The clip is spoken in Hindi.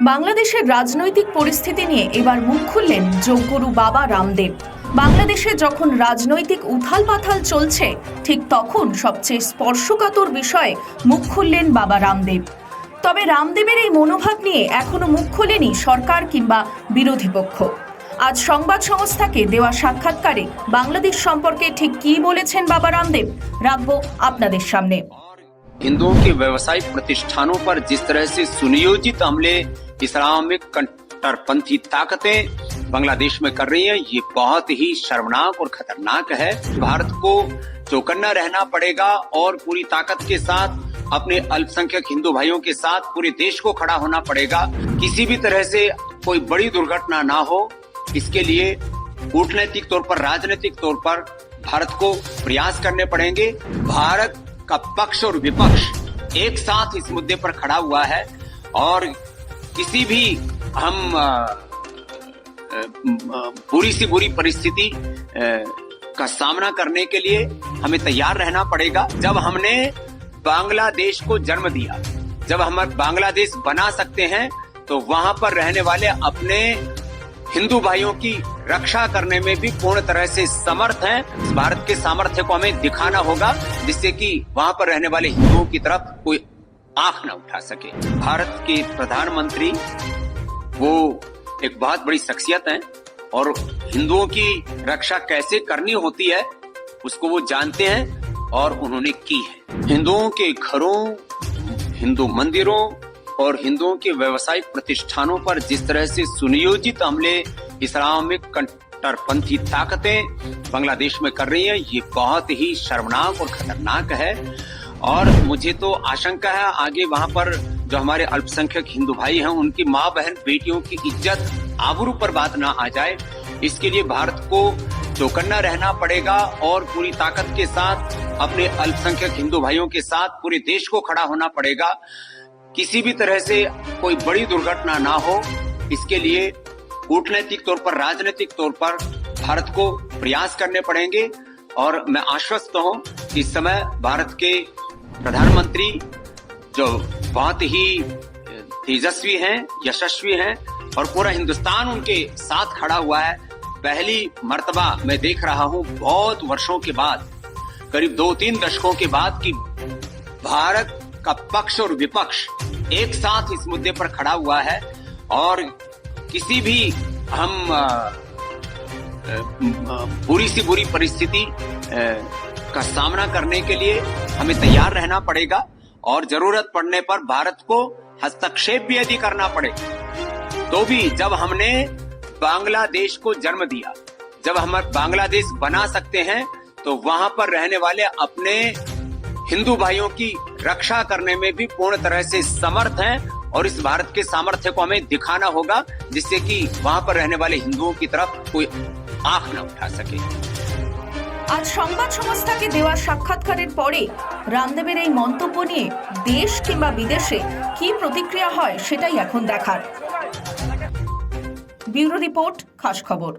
বাংলাদেশের রাজনৈতিক পরিস্থিতি নিয়ে এবার মুখ খুললেন যোগগুরু বাবা রামদেব। বাংলাদেশে যখন রাজনৈতিক উথালপাথাল চলছে, ঠিক তখন সবচেয়ে স্পর্শকাতর বিষয়ে মুখ খুললেন বাবা রামদেব। তবে রামদেবের এই মনোভাব নিয়ে এখনো মুখ খোলেনি সরকার কিংবা বিরোধী পক্ষ। আজ সংবাদ সংস্থাকে দেওয়া সাক্ষাৎকারে বাংলাদেশ সম্পর্কে ঠিক কি বলেছেন বাবা रामदेव রাখবো আপনাদের সামনে। हिंदुओं के व्यवसायिक प्रतिष्ठानों पर जिस तरह से सुनियोजित हमले इस्लामिक कट्टरपंथी ताकतें बांग्लादेश में कर रही हैं, ये बहुत ही शर्मनाक और खतरनाक है। भारत को चौकन्ना रहना पड़ेगा और पूरी ताकत के साथ अपने अल्पसंख्यक हिंदू भाइयों के साथ पूरे देश को खड़ा होना पड़ेगा। किसी भी तरह से कोई बड़ी दुर्घटना ना हो, इसके लिए कूटनैतिक तौर पर, राजनीतिक तौर पर भारत को प्रयास करने पड़ेंगे। भारत का पक्ष और विपक्ष एक साथ इस मुद्दे पर खड़ा हुआ है और किसी भी हम बुरी सी बुरी परिस्थिति का सामना करने के लिए हमें तैयार रहना पड़ेगा। जब हमने बांग्लादेश को जन्म दिया, जब हम बांग्लादेश बना सकते हैं, तो वहां पर रहने वाले अपने हिंदू भाइयों की रक्षा करने में भी पूर्ण तरह से समर्थ हैं। भारत के सामर्थ्य को हमें दिखाना होगा, जिससे कि वहां पर रहने वाले हिंदुओं की तरफ कोई आंख न उठा सके। भारत के प्रधानमंत्री वो एक बहुत बड़ी शख्सियत हैं और हिंदुओं की रक्षा कैसे करनी होती है उसको वो जानते हैं और उन्होंने की है। हिंदुओं के घरों, हिंदू मंदिरों और हिंदुओं के व्यावसायिक प्रतिष्ठानों पर जिस तरह से सुनियोजित हमले इस्लामिक कट्टरपंथी ताकतें बांग्लादेश में कर रही हैं, ये बहुत ही शर्मनाक और खतरनाक है। और मुझे तो आशंका है आगे वहां पर जो हमारे अल्पसंख्यक हिंदू भाई हैं, उनकी माँ बहन बेटियों की इज्जत आबरू पर बात ना आ जाए। इसके लिए भारत को चौकन्ना रहना पड़ेगा और पूरी ताकत के साथ अपने अल्पसंख्यक हिंदू भाइयों के साथ पूरे देश को खड़ा होना पड़ेगा। किसी भी तरह से कोई बड़ी दुर्घटना ना हो, इसके लिए कूटनैतिक तौर पर, राजनीतिक तौर पर भारत को प्रयास करने पड़ेंगे। और मैं आश्वस्त हूं कि इस समय भारत के प्रधानमंत्री जो बहुत ही तेजस्वी हैं, यशस्वी हैं और पूरा हिंदुस्तान उनके साथ खड़ा हुआ है। पहली मर्तबा मैं देख रहा हूं बहुत वर्षों के बाद, करीब 2-3 दशकों के बाद, कि भारत का पक्ष और विपक्ष एक साथ इस मुद्दे पर खड़ा हुआ है और किसी भी हम बुरी सी बुरी परिस्थिति का सामना करने के लिए हमें तैयार रहना पड़ेगा और जरूरत पड़ने पर भारत को हस्तक्षेप भी यदि करना पड़े तो भी। जब हमने बांग्लादेश को जन्म दिया, जब हम बांग्लादेश बना सकते हैं, तो वहां पर रहने वाले अपने हिंदू भाइयों की रक्षा करने में भी पूर्ण तरह से समर्थ हैं और इस भारत के सामर्थ्य को हमें दिखाना होगा, जिससे कि वहां पर रहने वाले हिंदुओं की तरफ कोई आंख न उठा सके। আজ সংবাদ সংস্থাকে দেওয়া সাক্ষাৎকারের পরে রামদেবের এই মন্তব্য নিয়ে দেশ কিংবা বিদেশে কি প্রতিক্রিয়া হয় সেটাই এখন দেখার। ব্যুরো রিপোর্ট, খাস খবর।